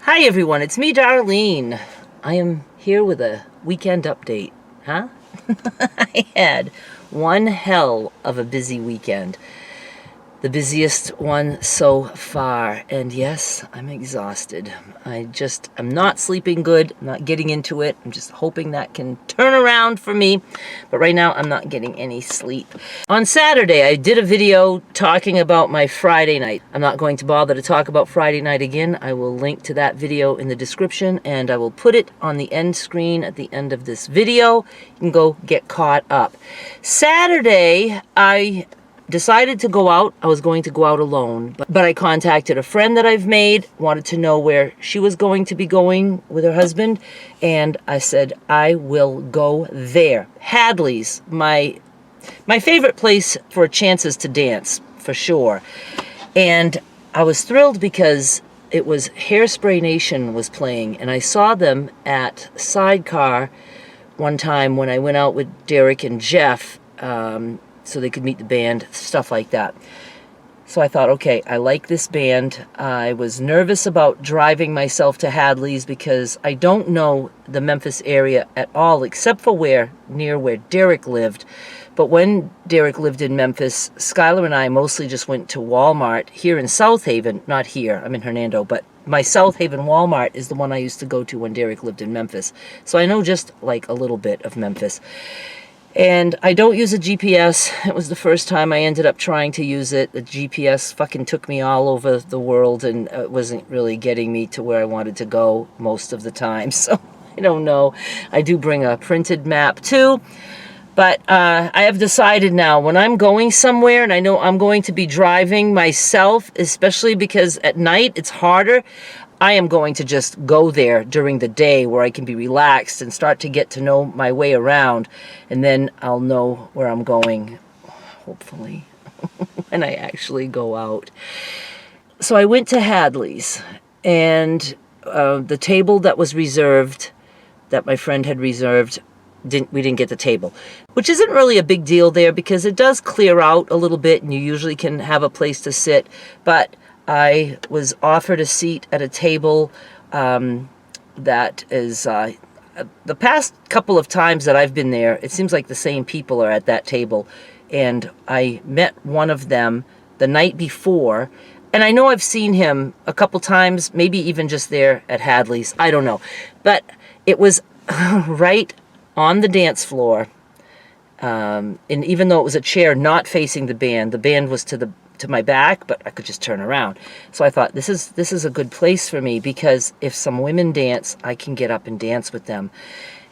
Hi everyone, it's me, Darlene. I am here with a weekend update. Huh? I had one hell of a busy weekend. The busiest one so far. And yes, I'm exhausted. I'm not sleeping good. I'm not getting into it. I'm just hoping that can turn around for me. But right now, I'm not getting any sleep. On Saturday, I did a video talking about my Friday night. I'm not going to bother to talk about Friday night again. I will link to that video in the description, and I will put it on the end screen at the end of this video. You can go get caught up. Saturday, I decided to go out. I was going to go out alone, but I contacted a friend that I've made, wanted to know where she was going to be going with her husband, and I said, I will go there. Hadley's, my favorite place for chances to dance, for sure. And I was thrilled because it was Hairspray Nation was playing, and I saw them at Sidecar one time when I went out with Derek and Jeff, so they could meet the band, stuff like that. So I thought, okay, I like this band. I was nervous about driving myself to Hadley's because I don't know the Memphis area at all, except for near where Derek lived. But when Derek lived in Memphis, Skylar and I mostly just went to Walmart here in South Haven. Not here, I'm in Hernando, but my South Haven Walmart is the one I used to go to when Derek lived in Memphis. So I know just like a little bit of Memphis. And I don't use a GPS. It was the first time I ended up trying to use it. The GPS fucking took me all over the world, and it wasn't really getting me to where I wanted to go most of the time. So I don't know. I do bring a printed map too. But I have decided now, when I'm going somewhere and I know I'm going to be driving myself, especially because at night it's harder, I am going to just go there during the day where I can be relaxed and start to get to know my way around. And then I'll know where I'm going, hopefully, when I actually go out. So I went to Hadley's, and the table that was reserved, that my friend had reserved, we didn't get the table, which isn't really a big deal there because it does clear out a little bit and you usually can have a place to sit. But I was offered a seat at a table that is, the past couple of times that I've been there, it seems like the same people are at that table. And I met one of them the night before, and I know I've seen him a couple times, maybe even just there at Hadley's, I don't know. But it was right on the dance floor, and even though it was a chair not facing the band was to my back, but I could just turn around. So I thought, this is a good place for me, because if some women dance, I can get up and dance with them.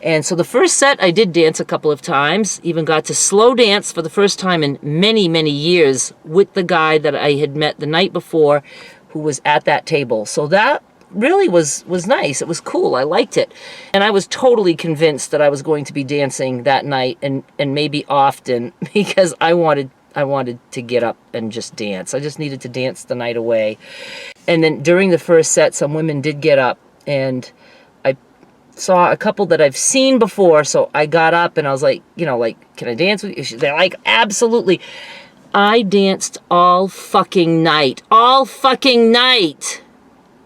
And so the first set, I did dance a couple of times, even got to slow dance for the first time in many, many years with the guy that I had met the night before who was at that table. So that really was nice. It was cool. I liked it. And I was totally convinced that I was going to be dancing that night and maybe often, because I wanted to get up and just dance. I just needed to dance the night away. And then during the first set, some women did get up, and I saw a couple that I've seen before, so I got up and I was like, can I dance with you? They're like, absolutely. I danced all fucking night. All fucking night.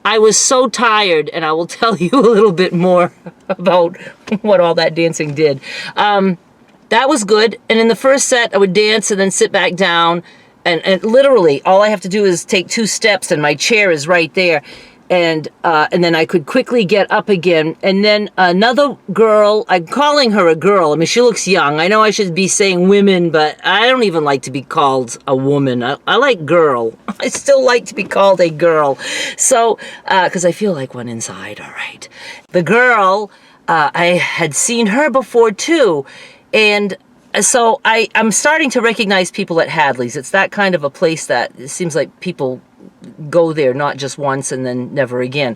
I was so tired, and I will tell you a little bit more about what all that dancing did. That was good. And in the first set, I would dance and then sit back down. And literally, all I have to do is take 2 steps, and my chair is right there. And then I could quickly get up again. And then another girl, I'm calling her a girl. I mean, she looks young. I know I should be saying women, but I don't even like to be called a woman. I like girl. I still like to be called a girl. So, because I feel like one inside, all right. The girl, I had seen her before too. And so I'm starting to recognize people at Hadley's. It's that kind of a place that it seems like people go there not just once and then never again.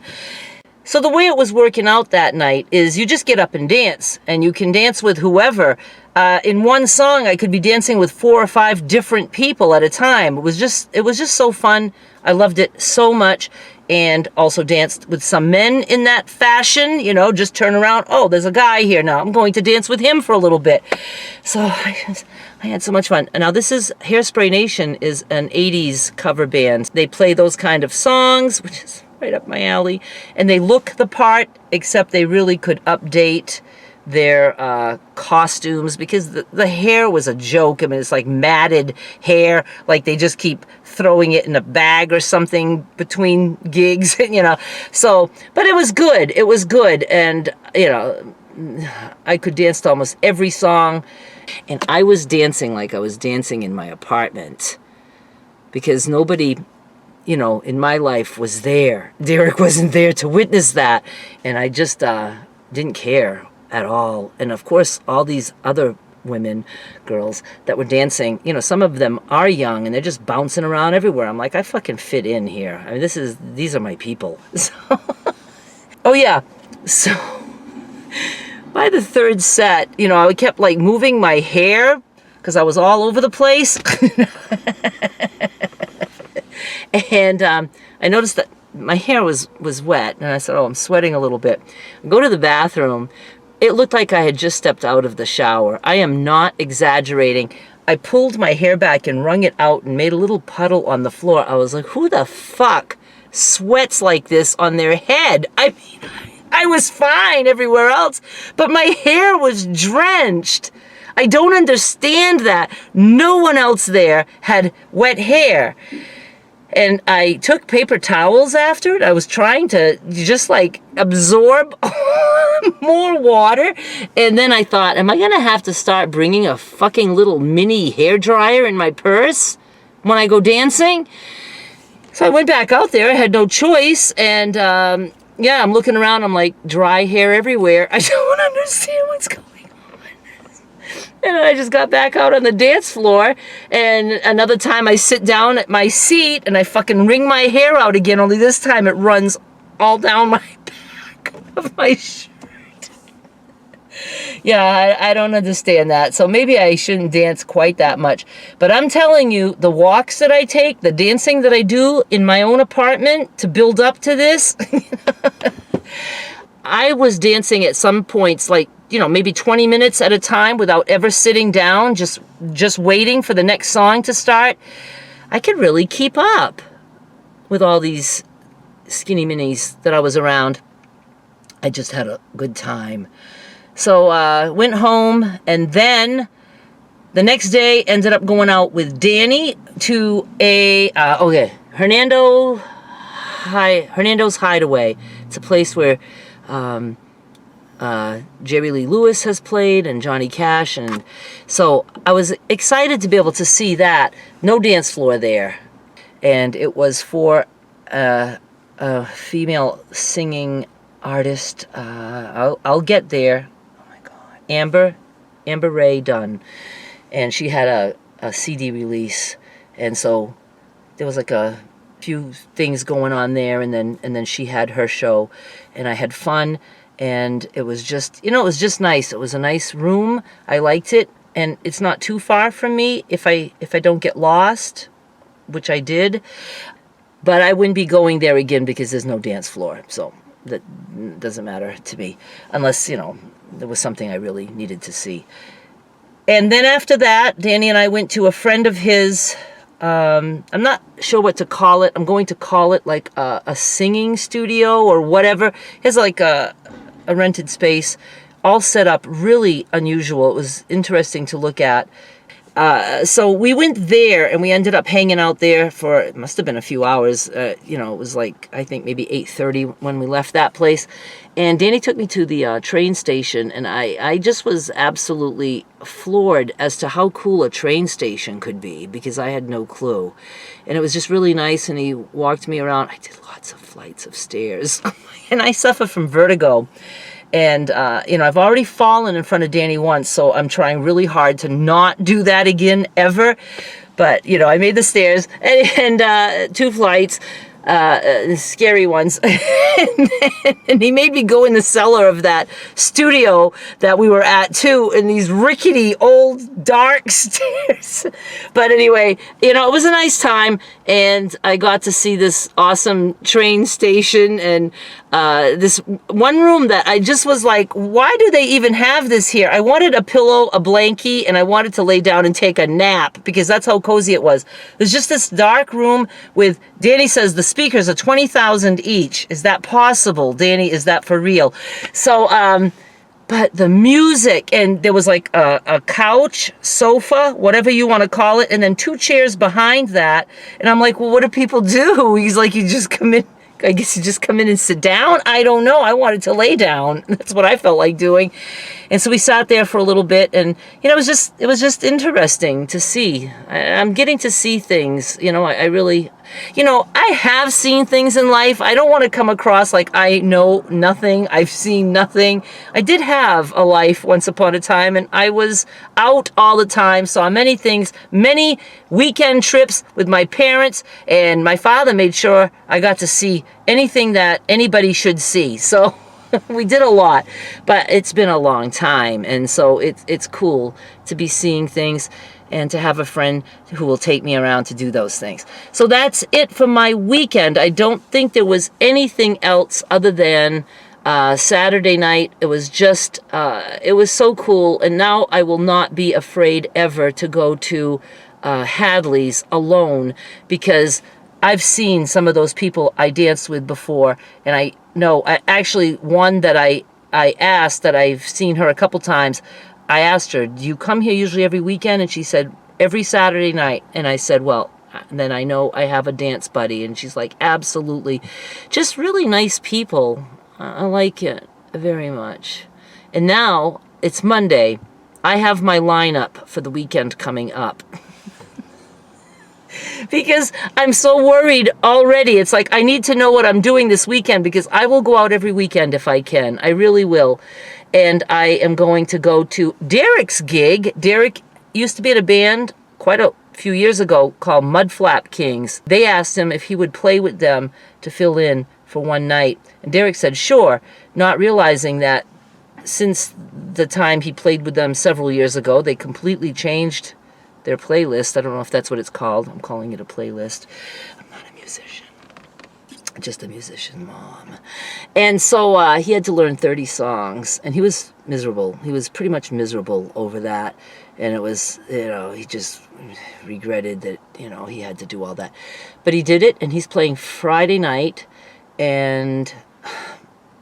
So the way it was working out that night is you just get up and dance, and you can dance with whoever. In one song, I could be dancing with 4 or 5 different people at a time. It was just so fun. I loved it so much. And also danced with some men in that fashion, just turn around. Oh, there's a guy here now. I'm going to dance with him for a little bit. So I had so much fun. And now this is Hairspray Nation is an 80s cover band. They play those kind of songs, which is right up my alley. And they look the part, except they really could update their costumes, because the hair was a joke. I mean, it's like matted hair, like they just keep throwing it in a bag or something between gigs, you know. So, but it was good. It was good. And, you know, I could dance to almost every song. And I was dancing like I was dancing in my apartment, because nobody, you know, in my life was there. Derek wasn't there to witness that. And I just didn't care at all. And of course, all these other women, girls that were dancing, you know, some of them are young and they're just bouncing around everywhere. I'm like, I fucking fit in here. I mean, these are my people. So, oh yeah. So by the third set, you know, I kept like moving my hair because I was all over the place. And I noticed that my hair was wet, and I said, oh, I'm sweating a little bit. I go to the bathroom. It looked like I had just stepped out of the shower. I am not exaggerating. I pulled my hair back and wrung it out and made a little puddle on the floor. I was like, who the fuck sweats like this on their head? I mean, I was fine everywhere else, but my hair was drenched. I don't understand that. No one else there had wet hair. And I took paper towels after it. I was trying to just like absorb more water. And then I thought, am I going to have to start bringing a fucking little mini hairdryer in my purse when I go dancing? So I went back out there. I had no choice. And yeah, I'm looking around. I'm like, dry hair everywhere. I don't understand what's going on. And I just got back out on the dance floor, and another time I sit down at my seat and I fucking wring my hair out again, only this time it runs all down my back of my shirt. Yeah, I don't understand that. So maybe I shouldn't dance quite that much. But I'm telling you, the walks that I take, the dancing that I do in my own apartment to build up to this, I was dancing at some points like, you know, maybe 20 minutes at a time without ever sitting down, just waiting for the next song to start. I could really keep up with all these skinny minis that I was around. I just had a good time. So went home, and then the next day ended up going out with Danny to a Hernando's Hideaway. It's a place where Jerry Lee Lewis has played, and Johnny Cash, and so I was excited to be able to see that. No dance floor there, and it was for a female singing artist. I'll get there. Oh my God, Amber Ray Dunn, and she had a CD release, and so there was like a few things going on there, and then she had her show, and I had fun. And it was just, you know, it was just nice. It was a nice room. I liked it. And it's not too far from me if I don't get lost, which I did. But I wouldn't be going there again because there's no dance floor. So that doesn't matter to me. Unless, you know, there was something I really needed to see. And then after that, Danny and I went to a friend of his. I'm not sure what to call it. I'm going to call it like a singing studio or whatever. He has like a rented space, all set up really unusual. It was interesting to look at. So we went there, and we ended up hanging out there for, it must have been a few hours. You know, it was like, I think maybe 8:30 when we left that place. And Danny took me to the train station, and I just was absolutely floored as to how cool a train station could be, because I had no clue. And it was just really nice, and he walked me around. I did lots of flights of stairs, and I suffer from vertigo. And, you know, I've already fallen in front of Danny once, so I'm trying really hard to not do that again, ever. But, you know, I made the stairs, and 2 flights, scary ones. And he made me go in the cellar of that studio that we were at, too, in these rickety, old, dark stairs. But anyway, you know, it was a nice time, and I got to see this awesome train station, and this one room that I just was like, why do they even have this here? I wanted a pillow, a blankie, and I wanted to lay down and take a nap, because that's how cozy it was. There's just this dark room with, Danny says, the speakers are 20,000 each. Is that possible? Danny, is that for real? So, but the music, and there was like a couch, sofa, whatever you want to call it, and then 2 chairs behind that. And I'm like, well, what do people do? He's like, you just come in. I guess you just come in and sit down. I don't know. I wanted to lay down. That's what I felt like doing. And so we sat there for a little bit, and you know, it was just interesting to see. I'm getting to see things. You know, I really, you know, I have seen things in life. I don't want to come across like I know nothing. I've seen nothing. I did have a life once upon a time, and I was out all the time, saw many things, many weekend trips with my parents, and my father made sure I got to see anything that anybody should see. So we did a lot, but it's been a long time, and so it's cool to be seeing things and to have a friend who will take me around to do those things. So that's it for my weekend. I don't think there was anything else other than Saturday night. It was just, it was so cool, and now I will not be afraid ever to go to Hadley's alone, because I've seen some of those people I danced with before, and I know, actually, one that I asked, that I've seen her a couple times, I asked her, do you come here usually every weekend? And she said, every Saturday night. And I said, well, then I know I have a dance buddy. And she's like, absolutely. Just really nice people. I like it very much. And now it's Monday. I have my lineup for the weekend coming up. Because I'm so worried already. It's like I need to know what I'm doing this weekend, because I will go out every weekend if I can. I really will. And I am going to go to Derek's gig. Derek used to be in a band quite a few years ago called Mudflap Kings. They asked him if he would play with them to fill in for one night. And Derek said, sure, not realizing that since the time he played with them several years ago, they completely changed their playlist. I don't know if that's what it's called. I'm calling it a playlist. I'm not a musician. Just a musician, Mom. And so he had to learn 30 songs, and he was miserable. He was pretty much miserable over that. And it was, you know, he just regretted that, you know, he had to do all that. But he did it, and he's playing Friday night, and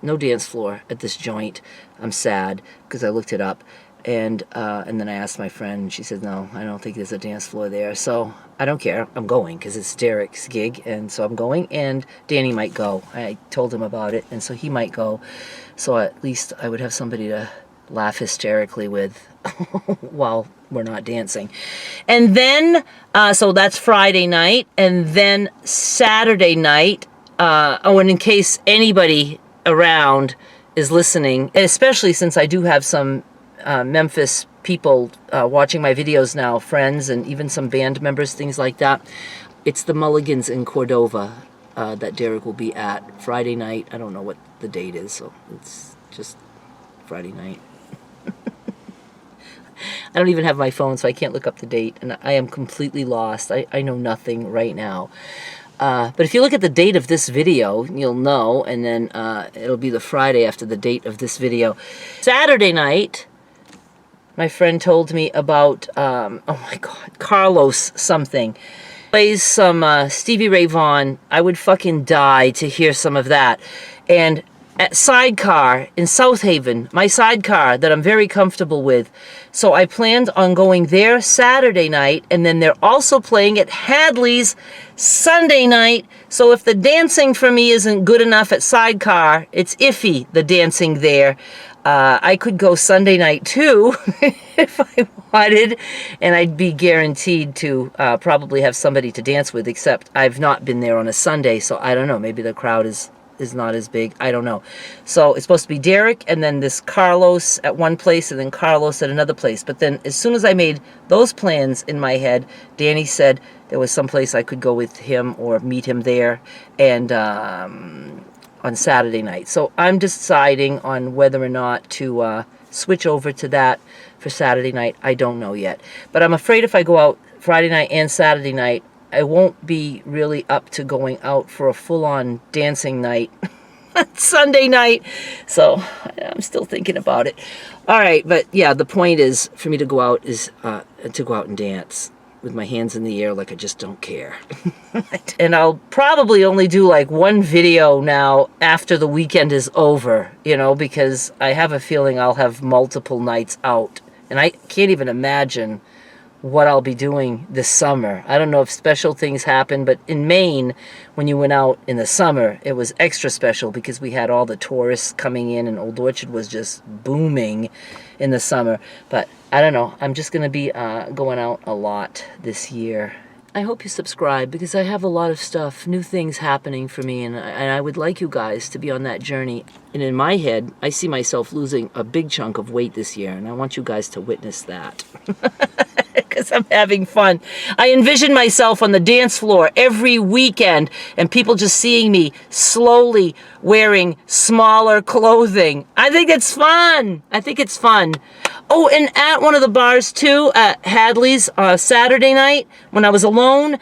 no dance floor at this joint. I'm sad, because I looked it up. And then I asked my friend, and she said, no, I don't think there's a dance floor there. So I don't care. I'm going, because it's Derek's gig. And so I'm going, and Danny might go. I told him about it, and so he might go. So at least I would have somebody to laugh hysterically with while we're not dancing. And then, so that's Friday night. And then Saturday night, and in case anybody around is listening, and especially since I do have some Memphis people watching my videos now, friends and even some band members, things like that. It's the Mulligans in Cordova that Derek will be at Friday night. I don't know what the date is, so it's just Friday night. I don't even have my phone, so I can't look up the date, and I am completely lost. I know nothing right now. But if you look at the date of this video, you'll know, and then it'll be the Friday after the date of this video. Saturday night, my friend told me about, oh my God, Carlos something. Plays some Stevie Ray Vaughan. I would fucking die to hear some of that. And at Sidecar in South Haven, my sidecar that I'm very comfortable with. So I planned on going there Saturday night, and then they're also playing at Hadley's Sunday night. So if the dancing for me isn't good enough at Sidecar, it's iffy, the dancing there. I could go Sunday night too if I wanted, and I'd be guaranteed to probably have somebody to dance with, except I've not been there on a Sunday, so I don't know. Maybe the crowd is not as big. I don't know. So it's supposed to be Derek, and then this Carlos at one place, and then Carlos at another place. But then as soon as I made those plans in my head, Danny said there was some place I could go with him or meet him there, and on Saturday night. So I'm deciding on whether or not to switch over to that for Saturday night. I don't know yet. But I'm afraid if I go out Friday night and Saturday night, I won't be really up to going out for a full-on dancing night Sunday night. So I'm still thinking about it. All right, but yeah, the point is for me to go out is to go out and dance. with my hands in the air like I just don't care. And I'll probably only do like one video now after the weekend is over, you know, because I have a feeling I'll have multiple nights out. And I can't even imagine what I'll be doing this summer. I don't know if special things happen, but in Maine, when you went out in the summer, it was extra special because we had all the tourists coming in and Old Orchard was just booming in the summer. But I don't know. I'm just going to be going out a lot this year. I hope you subscribe because I have a lot of stuff, new things happening for me, and I would like you guys to be on that journey. And in my head, I see myself losing a big chunk of weight this year, and I want you guys to witness that. Because I'm having fun. I envision myself on the dance floor every weekend and people just seeing me slowly wearing smaller clothing. I think it's fun. I think it's fun. Oh, and at one of the bars too, at Hadley's Saturday night, when I was alone,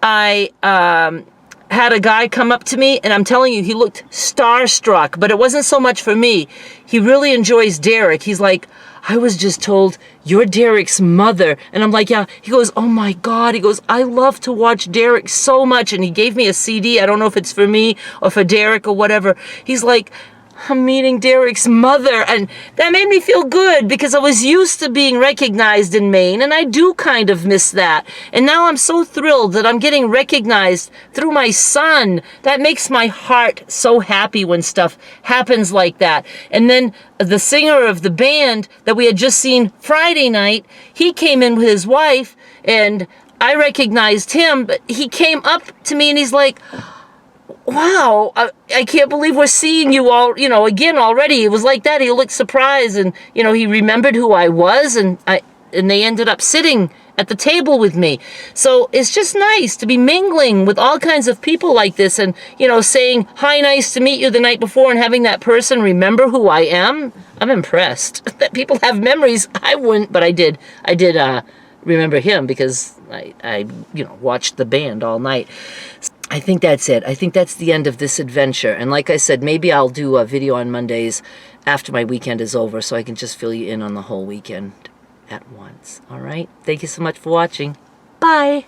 I had a guy come up to me, and I'm telling you, he looked starstruck, but it wasn't so much for me. He really enjoys Derek. He's like, I was just told you're Derek's mother. And I'm like, yeah. He goes, oh my God. He goes, I love to watch Derek so much. And he gave me a CD. I don't know if it's for me or for Derek or whatever. He's like, I'm meeting Derek's mother. And that made me feel good because I was used to being recognized in Maine, and I do kind of miss that. And now I'm so thrilled that I'm getting recognized through my son. That makes my heart so happy when stuff happens like that. And then the singer of the band that we had just seen Friday night, he came in with his wife, and I recognized him, but he came up to me and he's like, wow, I can't believe we're seeing you all, you know, again already. It was like that. He looked surprised, and, you know, he remembered who I was, and they ended up sitting at the table with me. So it's just nice to be mingling with all kinds of people like this, and, you know, saying, hi, nice to meet you the night before, and having that person remember who I am. I'm impressed that people have memories. I wouldn't, but I did remember him because I you know, watched the band all night. I think that's it. I think that's the end of this adventure. And like I said, maybe I'll do a video on Mondays after my weekend is over so I can just fill you in on the whole weekend at once. All right? Thank you so much for watching. Bye.